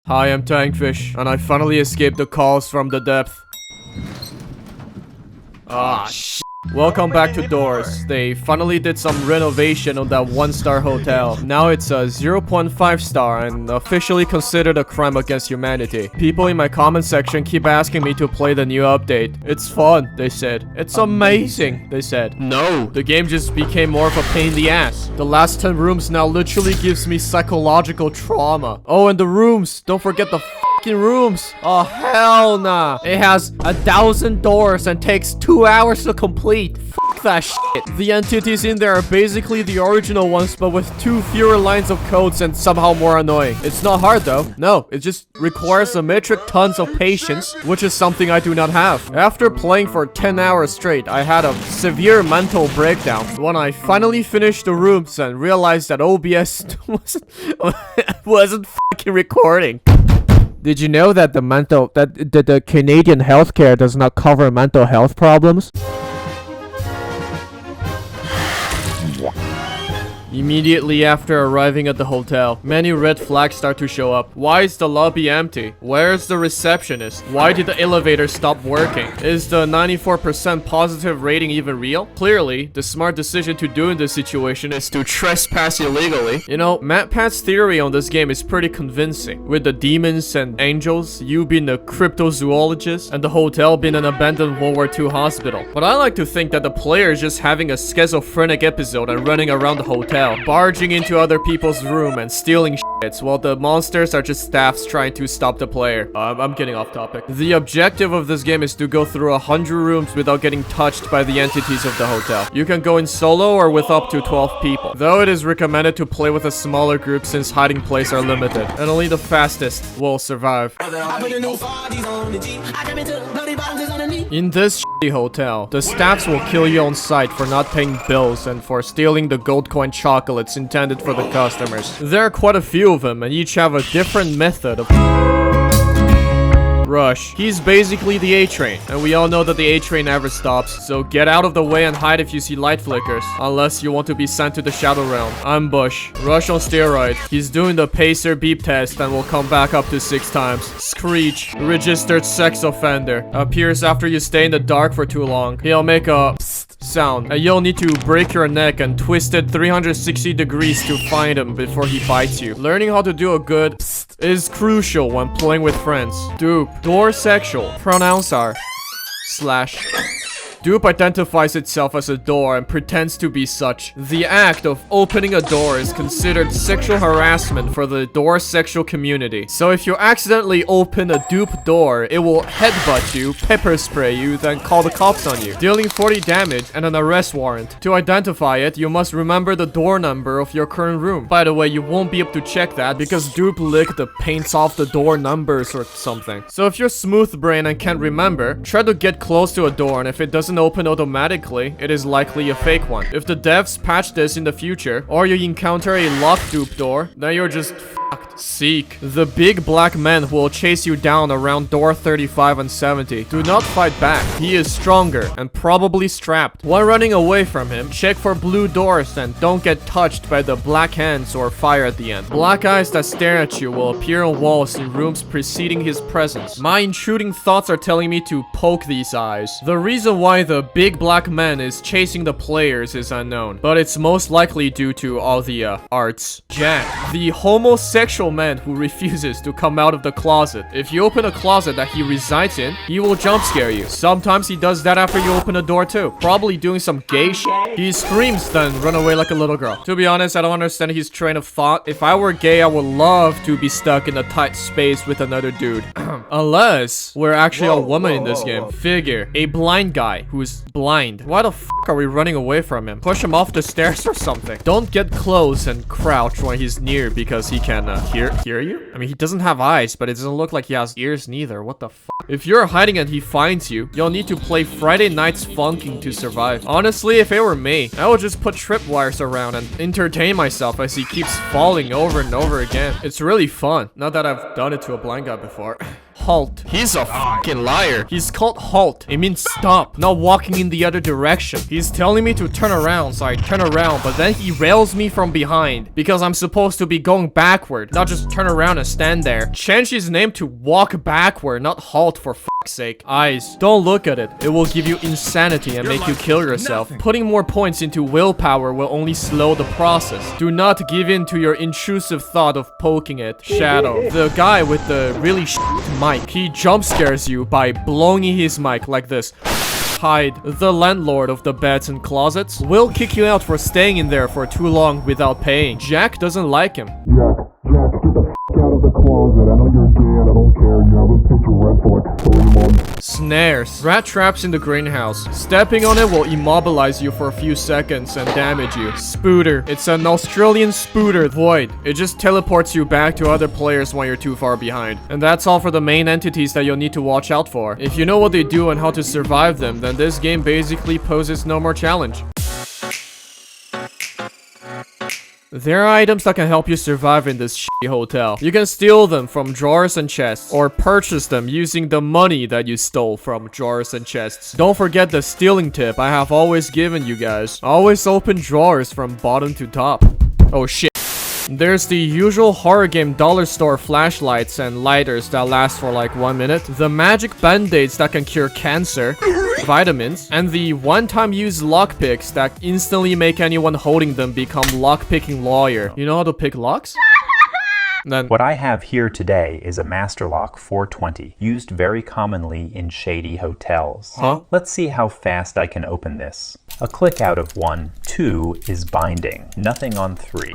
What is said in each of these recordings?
Hi, I'm Tankfish, and I finally escaped the calls from the depth. Ah, shit. Welcome back to Doors. They finally did some renovation on that 1-star hotel. Now it's a 0.5 star and officially considered a crime against humanity. People in my comment section keep asking me to play the new update. It's fun, they said. It's amazing, they said. No, the game just became more of a pain in the ass. The last 10 rooms now literally gives me psychological trauma. Oh, and the rooms. Don't forget the fucking rooms. Oh, hell nah. It has 1,000 doors and takes 2 hours to complete. Fuck that shit. The entities in there are basically the original ones, but with 2 fewer lines of codes and somehow more annoying. It's not hard though. No, it just requires a metric tons of patience, which is something I do not have. After playing for 10 hours straight, I had a severe mental breakdown when I finally finished the rooms and realized that OBS wasn't fucking recording. Did you know that the Canadian healthcare does not cover mental health problems? Immediately after arriving at the hotel, many red flags start to show up. Why is the lobby empty? Where's the receptionist? Why did the elevator stop working? Is the 94% positive rating even real? Clearly, the smart decision to do in this situation is to trespass illegally. You know, MatPat's theory on this game is pretty convincing. With the demons and angels, you being a cryptozoologist, and the hotel being an abandoned World War II hospital. But I like to think that the player is just having a schizophrenic episode and running around the hotel, barging into other people's room and stealing shits, while the monsters are just staffs trying to stop the player. I'm getting off topic. The objective of this game is to go through 100 rooms without getting touched by the entities of the hotel. You can go in solo or with up to 12 people, though it is recommended to play with a smaller group since hiding places are limited, and only the fastest will survive. In this shitty hotel, the staffs will kill you on sight for not paying bills and for stealing the gold coin chocolates intended for the customers. There are quite a few of them, and each have a different method of Rush. He's basically the A-Train, and we all know that the A-Train never stops, so get out of the way and hide if you see light flickers, unless you want to be sent to the Shadow Realm. Ambush. Rush on steroid. He's doing the Pacer beep test and will come back up to 6 times. Screech. Registered sex offender. Appears after you stay in the dark for too long. He'll make a psst sound, and you'll need to break your neck and twist it 360 degrees to find him before he bites you. Learning how to do a good psst is crucial when playing with friends. Dupe. Door sexual. Pronouns are / Dupe identifies itself as a door and pretends to be such. The act of opening a door is considered sexual harassment for the door sexual community. So if you accidentally open a dupe door, it will headbutt you, pepper spray you, then call the cops on you, dealing 40 damage and an arrest warrant. To identify it, you must remember the door number of your current room. By the way, you won't be able to check that because dupe licked the paints off the door numbers or something. So if you're smooth brain and can't remember, try to get close to a door, and if it doesn't open automatically, it is likely a fake one. If the devs patch this in the future, or you encounter a locked dupe door, then you're just fucked. Seek. The big black man who will chase you down around door 35 and 70. Do not fight back. He is stronger and probably strapped. While running away from him, check for blue doors and don't get touched by the black hands or fire at the end. Black eyes that stare at you will appear on walls in rooms preceding his presence. My intruding thoughts are telling me to poke these eyes. The reason why the big black man is chasing the players is unknown, but it's most likely due to all the arts. Jack. The homosexual man who refuses to come out of the closet. If you open a closet that he resides in, he will jump scare you. Sometimes he does that after you open a door too. Probably doing some gay shit. He screams then run away like a little girl. To be honest, I don't understand his train of thought. If I were gay, I would love to be stuck in a tight space with another dude. Unless we're actually a woman in this game. Figure. A blind guy who's blind. Why the fuck are we running away from him? Push him off the stairs or something. Don't get close and crouch when he's near because he can hear you? I mean, he doesn't have eyes, but it doesn't look like he has ears neither. What the fuck? If you're hiding and he finds you, you'll need to play Friday Night's Funking to survive. Honestly, if it were me, I would just put tripwires around and entertain myself as he keeps falling over and over again. It's really fun. Not that I've done it to a blind guy before. Halt. He's a fucking liar. He's called halt. It means stop, not walking in the other direction. He's telling me to turn around, so I turn around, but then he rails me from behind because I'm supposed to be going backward, not just turn around and stand there. Change his name to walk backward, not halt, for fuck's sake. Eyes, don't look at it. It will give you insanity and make you kill yourself. Putting more points into willpower will only slow the process. Do not give in to your intrusive thought of poking it. Shadow, the guy with the really mic, he jump scares you by blowing his mic like this. Hide, the landlord of the beds and closets, will kick you out for staying in there for too long without paying. Jack doesn't like him. Jack, get the out of the closet. I know you're gay and I don't care. You haven't paid your rent for like 3 months. Snares, rat traps in the greenhouse. Stepping on it will immobilize you for a few seconds and damage you. Spooter, it's an Australian spooter. Void, it just teleports you back to other players when you're too far behind. And that's all for the main entities that you'll need to watch out for. If you know what they do and how to survive them, then this game basically poses no more challenge. There are items that can help you survive in this shitty hotel. You can steal them from drawers and chests, or purchase them using the money that you stole from drawers and chests. Don't forget the stealing tip I have always given you guys. Always open drawers from bottom to top. Oh shit. There's the usual horror game dollar store flashlights and lighters that last for like 1 minute, the magic band-aids that can cure cancer, vitamins, and the one-time use lockpicks that instantly make anyone holding them become lockpicking lawyer. You know how to pick locks? Then what I have here today is a Master Lock 420, used very commonly in shady hotels. Huh? Let's see how fast I can open this. A click out of 1, 2 is binding, nothing on 3.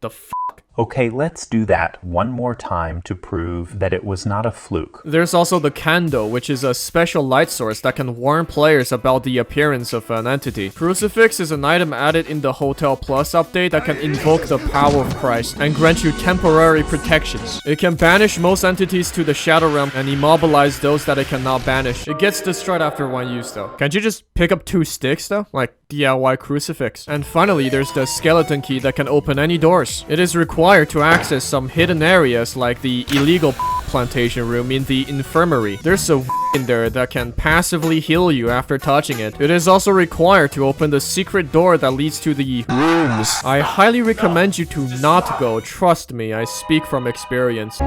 the f***? Okay, let's do that one more time to prove that it was not a fluke. There's also the candle, which is a special light source that can warn players about the appearance of an entity. Crucifix is an item added in the Hotel Plus update that can invoke the power of Christ and grant you temporary protections. It can banish most entities to the Shadow Realm and immobilize those that it cannot banish. It gets destroyed after one use though. Can't you just pick up 2 sticks though? Like DIY crucifix. And finally, there's the skeleton key that can open any doors. It is required to access some hidden areas like the illegal plantation room in the infirmary. There's a in there that can passively heal you after touching it. It is also required to open the secret door that leads to the rooms. I highly recommend you to not go. Trust me, I speak from experience.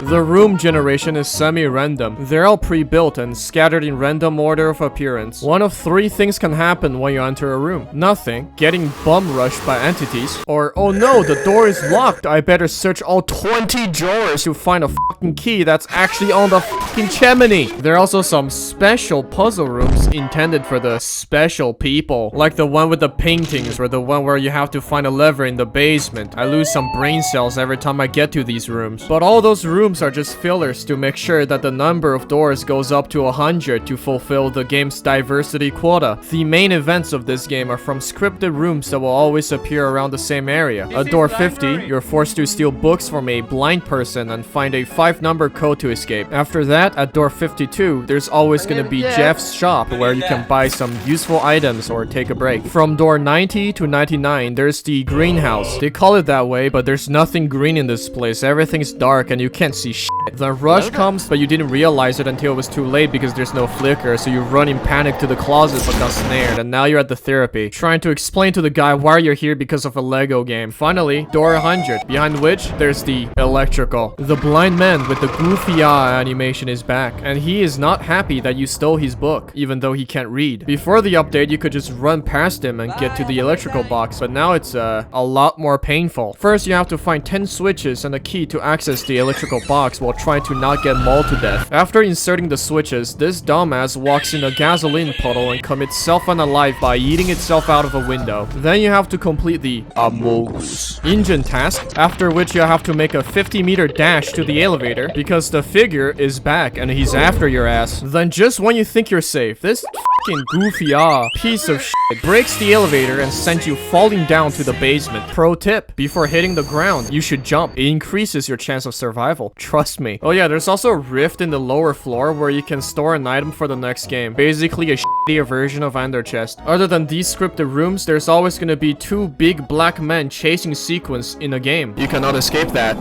The room generation is semi-random. They're all pre-built and scattered in random order of appearance. One of 3 things can happen when you enter a room. Nothing, getting bum rushed by entities, or oh no, the door is locked, I better search all 20 drawers to find a fucking key that's actually on the fucking chimney. There are also some special puzzle rooms intended for the special people, like the one with the paintings or the one where you have to find a lever in the basement. I lose some brain cells every time I get to these rooms. But all those rooms are just fillers to make sure that the number of doors goes up to 100 to fulfill the game's diversity quota. The main events of this game are from scripted rooms that will always appear around the same area. At door 50, you're forced to steal books from a blind person and find a 5-number code to escape. After that, at door 52, there's always gonna be Jeff's shop where you can buy some useful items or take a break. From door 90 to 99, there's the greenhouse. They call it that way, but there's nothing green in this place. Everything's dark and you can't see shit. The rush comes, but you didn't realize it until it was too late because there's no flicker, so you run in panic to the closet but got snared, and now you're at the therapy, trying to explain to the guy why you're here because of a Lego game. Finally, door 100, behind which there's the electrical. The blind man with the goofy eye animation is back, and he is not happy that you stole his book, even though he can't read. Before the update, you could just run past him and get to the electrical box, but now it's a lot more painful. First, you have to find 10 switches and a key to access the electrical box while trying to not get mauled to death. After inserting the switches, this dumbass walks in a gasoline puddle and commits self-unalive by eating itself out of a window. Then you have to complete the Amogus engine task, after which you have to make a 50-meter dash to the elevator because the figure is back and he's after your ass. Then just when you think you're safe, this fucking goofy piece of shit breaks the elevator and sends you falling down to the basement. Pro tip, before hitting the ground, you should jump. It increases your chance of survival. Trust me. Oh yeah, there's also a rift in the lower floor where you can store an item for the next game. Basically a shittier version of Ender Chest. Other than these scripted rooms, there's always gonna be 2 big black men chasing sequence in a game. You cannot escape that.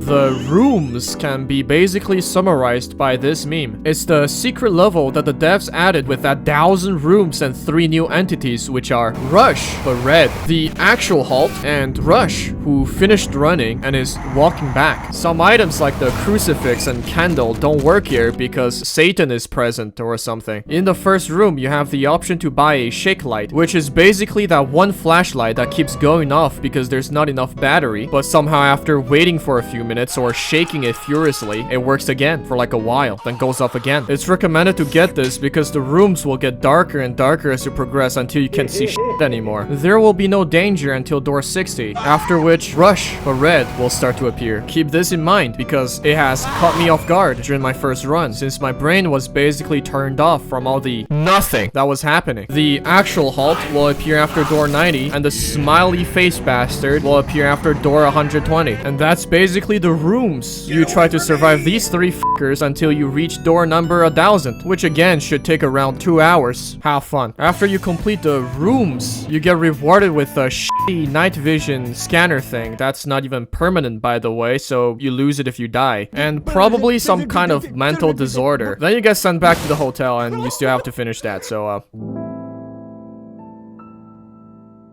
The rooms can be basically summarized by this meme. It's the secret level that the devs added with 1,000 rooms and 3 new entities, which are Rush, but red, the actual Halt, and Rush, who finished running and is walking back. Some items like the crucifix and candle don't work here because Satan is present or something. In the first room, you have the option to buy a shake light, which is basically that one flashlight that keeps going off because there's not enough battery, but somehow after waiting for a few minutes or shaking it furiously, it works again for like a while, then goes off again. It's recommended to get this because the rooms will get darker and darker as you progress until you can't see shit anymore. There will be no danger until door 60, after which Rush, or red, will start to appear. Keep this in mind because it has caught me off guard during my first run, since my brain was basically turned off from all the nothing that was happening. The actual Halt will appear after door 90, and the smiley face bastard will appear after door 120. And that's basically the rooms. You try to survive these 3 fuckers until you reach door number 1000, which again should take around 2 hours. Have fun. After you complete the rooms, you get rewarded with a shitty night vision scanner thing. That's not even permanent, by the way, so you lose it if you die. And probably some kind of mental disorder. Then you get sent back to the hotel and you still have to finish that, so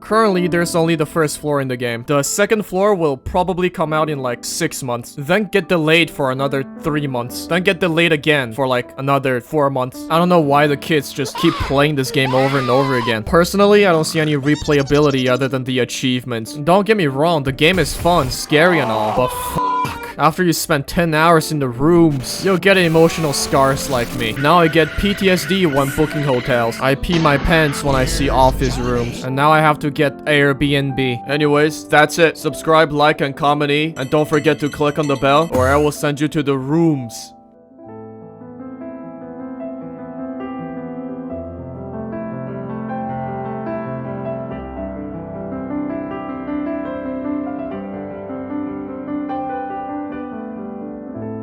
currently, there's only the first floor in the game. The second floor will probably come out in like 6 months, then get delayed for another 3 months, then get delayed again for like another 4 months. I don't know why the kids just keep playing this game over and over again. Personally, I don't see any replayability other than the achievements. Don't get me wrong, the game is fun, scary and all, but after you spend 10 hours in the rooms, you'll get emotional scars like me. Now I get PTSD when booking hotels. I pee my pants when I see office rooms. And now I have to get Airbnb. Anyways, that's it. Subscribe, like, and comment, and don't forget to click on the bell, or I will send you to the rooms.